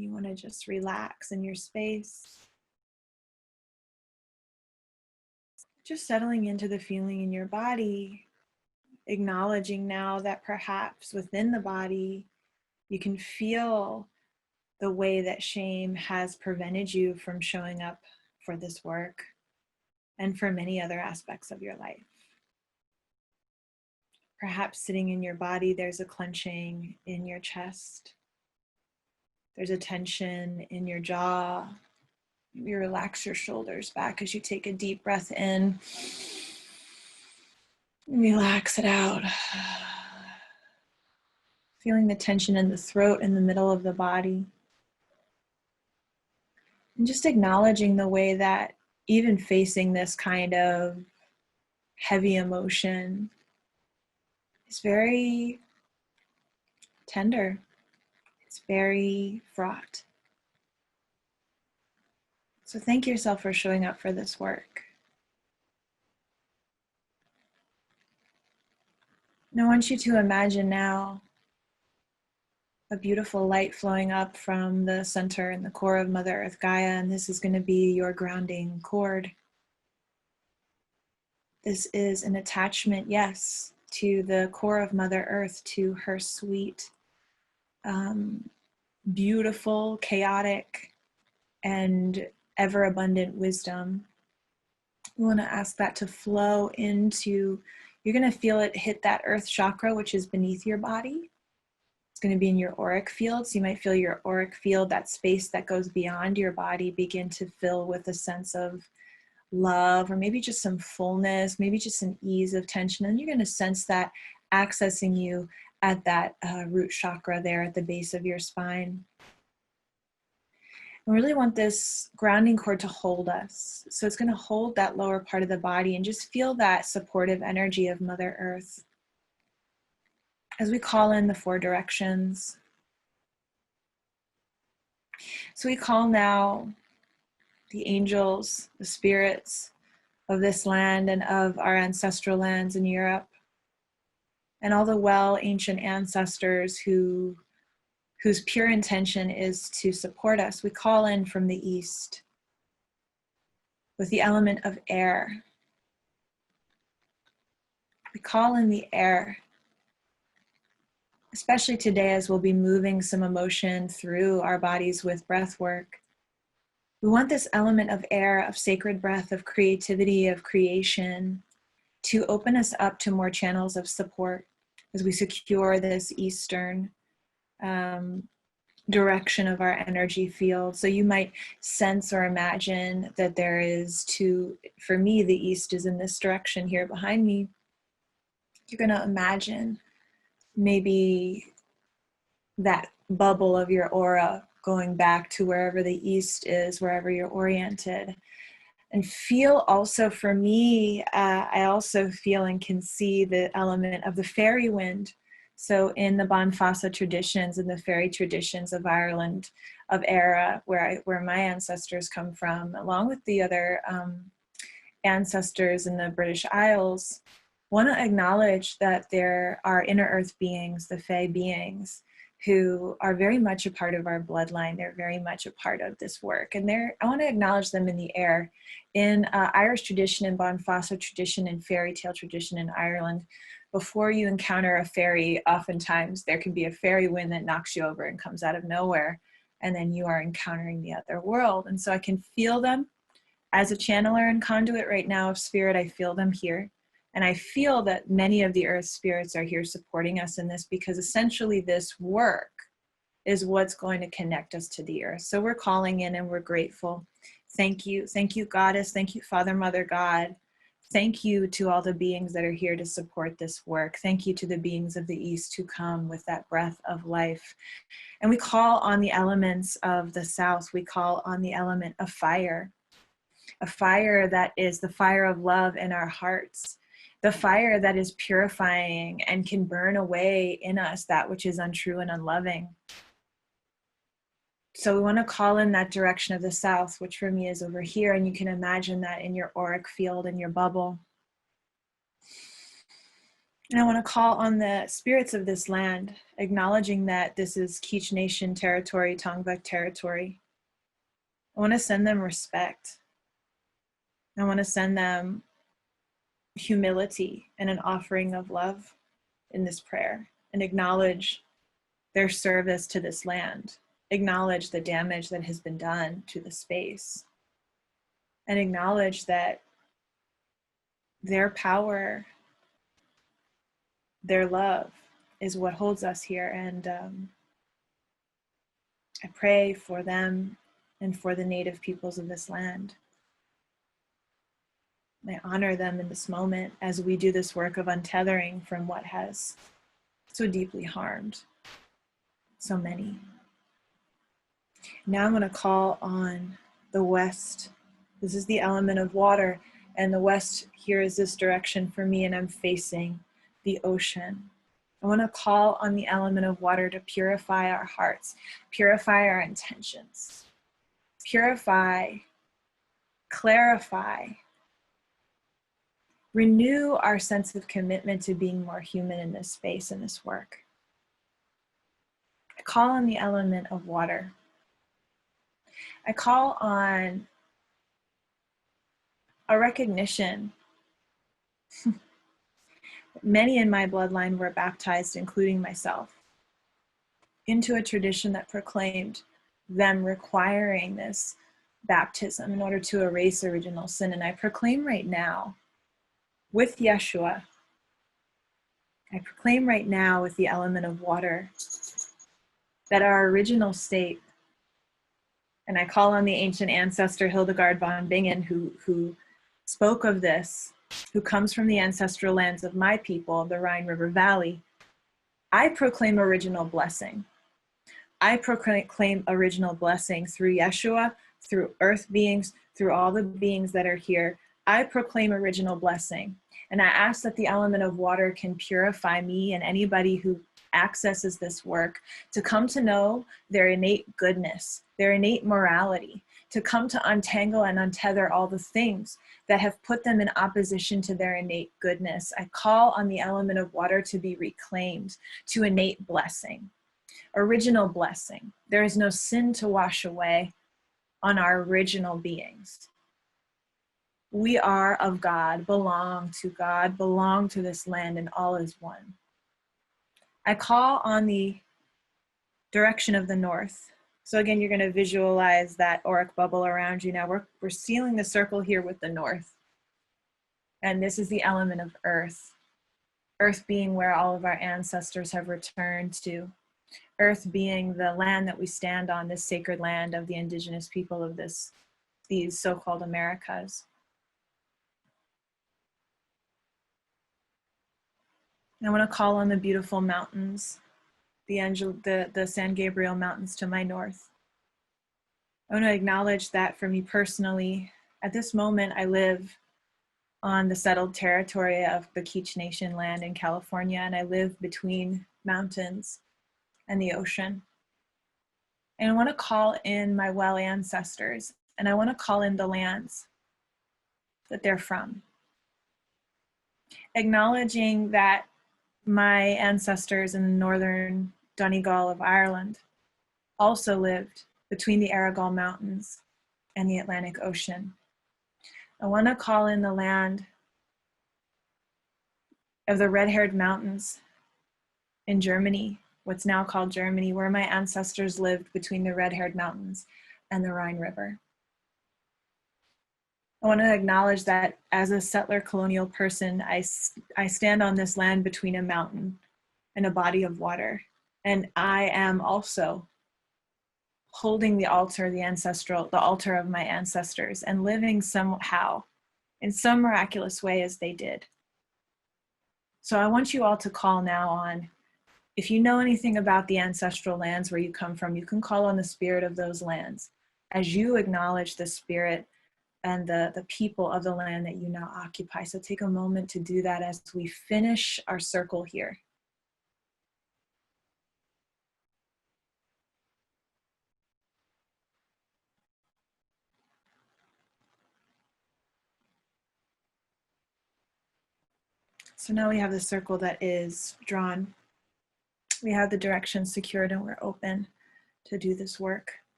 And you want to just relax in your space. Just settling into the feeling in your body, acknowledging now that perhaps within the body, you can feel the way that shame has prevented you from showing up for this work and for many other aspects of your life. Perhaps sitting in your body, there's a clenching in your chest. There's a tension in your jaw. Maybe relax your shoulders back as you take a deep breath in. Relax it out. Feeling the tension in the throat in the middle of the body. And just acknowledging the way that even facing this kind of heavy emotion is very tender. It's very fraught. So thank yourself for showing up for this work. And I want you to imagine now a beautiful light flowing up from the center and the core of Mother Earth Gaia, and this is going to be your grounding cord. This is an attachment, yes, to the core of Mother Earth, to her sweet, beautiful, chaotic, and ever-abundant wisdom. We want to ask that to flow into, you're going to feel it hit that earth chakra, which is beneath your body. It's going to be in your auric field. So you might feel your auric field, that space that goes beyond your body, begin to fill with a sense of love, or maybe just some fullness, maybe just an ease of tension. And you're going to sense that accessing you at that root chakra there at the base of your spine. We really want this grounding cord to hold us. So it's going to hold that lower part of the body and just feel that supportive energy of Mother Earth. As we call in the 4 directions. So we call now the angels, the spirits of this land and of our ancestral lands in Europe, and all the ancient ancestors whose pure intention is to support us. We call in from the east with the element of air. We call in the air, especially today as we'll be moving some emotion through our bodies with breath work. We want this element of air, of sacred breath, of creativity, of creation, to open us up to more channels of support as we secure this eastern direction of our energy field. So you might sense or imagine that there is for me, the east is in this direction here behind me. You're going to imagine maybe that bubble of your aura going back to wherever the east is, wherever you're oriented. And feel also, for me, I also feel and can see the element of the fairy wind. So in the Bonfassa traditions and the fairy traditions of Ireland, of Era, where my ancestors come from, along with the other ancestors in the British Isles, want to acknowledge that there are inner earth beings, the Fae beings, who are very much a part of our bloodline. They're very much a part of this work. And I want to acknowledge them in the air. In Irish tradition, in Bonfassa tradition, and fairy tale tradition in Ireland, before you encounter a fairy, oftentimes there can be a fairy wind that knocks you over and comes out of nowhere, and then you are encountering the other world. And so I can feel them as a channeler and conduit right now of spirit. I feel them here. And I feel that many of the earth spirits are here supporting us in this, because essentially this work is what's going to connect us to the earth. So we're calling in and we're grateful. Thank you. Thank you, Goddess. Thank you, Father, Mother, God. Thank you to all the beings that are here to support this work. Thank you to the beings of the East who come with that breath of life. And we call on the elements of the South. We call on the element of fire, a fire that is the fire of love in our hearts, the fire that is purifying and can burn away in us that which is untrue and unloving. So we want to call in that direction of the South, which for me is over here. And you can imagine that in your auric field, in your bubble. And I want to call on the spirits of this land, acknowledging that this is Kizh Nation territory, Tongva territory. I want to send them respect. I want to send them humility and an offering of love in this prayer, and acknowledge their service to this land, acknowledge the damage that has been done to the space, and acknowledge that their power, their love is what holds us here. And I pray for them and for the native peoples of this land. I honor them in this moment as we do this work of untethering from what has so deeply harmed so many. Now I'm going to call on the west. This is the element of water, and the west here is this direction for me, and I'm facing the ocean. I want to call on the element of water to purify our hearts, purify our intentions, purify, clarify, renew our sense of commitment to being more human in this space, in this work. I call on the element of water. I call on a recognition. Many in my bloodline were baptized, including myself, into a tradition that proclaimed them requiring this baptism in order to erase original sin. And I proclaim right now, with Yeshua, I proclaim right now with the element of water, that our original state, and I call on the ancient ancestor Hildegard von Bingen, who spoke of this, who comes from the ancestral lands of my people, the Rhine River Valley. I proclaim original blessing. I proclaim original blessing through Yeshua, through earth beings, through all the beings that are here. I proclaim original blessing. And I ask that the element of water can purify me and anybody who accesses this work to come to know their innate goodness, their innate morality, to come to untangle and untether all the things that have put them in opposition to their innate goodness. I call on the element of water to be reclaimed to innate blessing, original blessing. There is no sin to wash away on our original beings. We are of God, belong to this land, and all is one. I call on the direction of the north. So again, you're going to visualize that auric bubble around you. Now we're sealing the circle here with the north. And this is the element of earth. Earth being where all of our ancestors have returned to. Earth being the land that we stand on, this sacred land of the indigenous people of these so-called Americas. I want to call on the beautiful mountains, the San Gabriel Mountains to my north. I want to acknowledge that for me personally, at this moment, I live on the settled territory of the Kizh Nation land in California, and I live between mountains and the ocean. And I want to call in my well ancestors, and I want to call in the lands that they're from. Acknowledging that my ancestors in the northern Donegal of Ireland also lived between the Aragall Mountains and the Atlantic Ocean. I want to call in the land of the red-haired mountains in Germany, what's now called Germany, where my ancestors lived between the red-haired mountains and the Rhine River. I want to acknowledge that as a settler colonial person, I stand on this land between a mountain and a body of water. And I am also holding the altar, the altar of my ancestors, and living somehow, in some miraculous way as they did. So I want you all to call now on, if you know anything about the ancestral lands where you come from, you can call on the spirit of those lands as you acknowledge the spirit and the people of the land that you now occupy. So take a moment to do that as we finish our circle here. So now we have the circle that is drawn. We have the direction secured and we're open to do this work.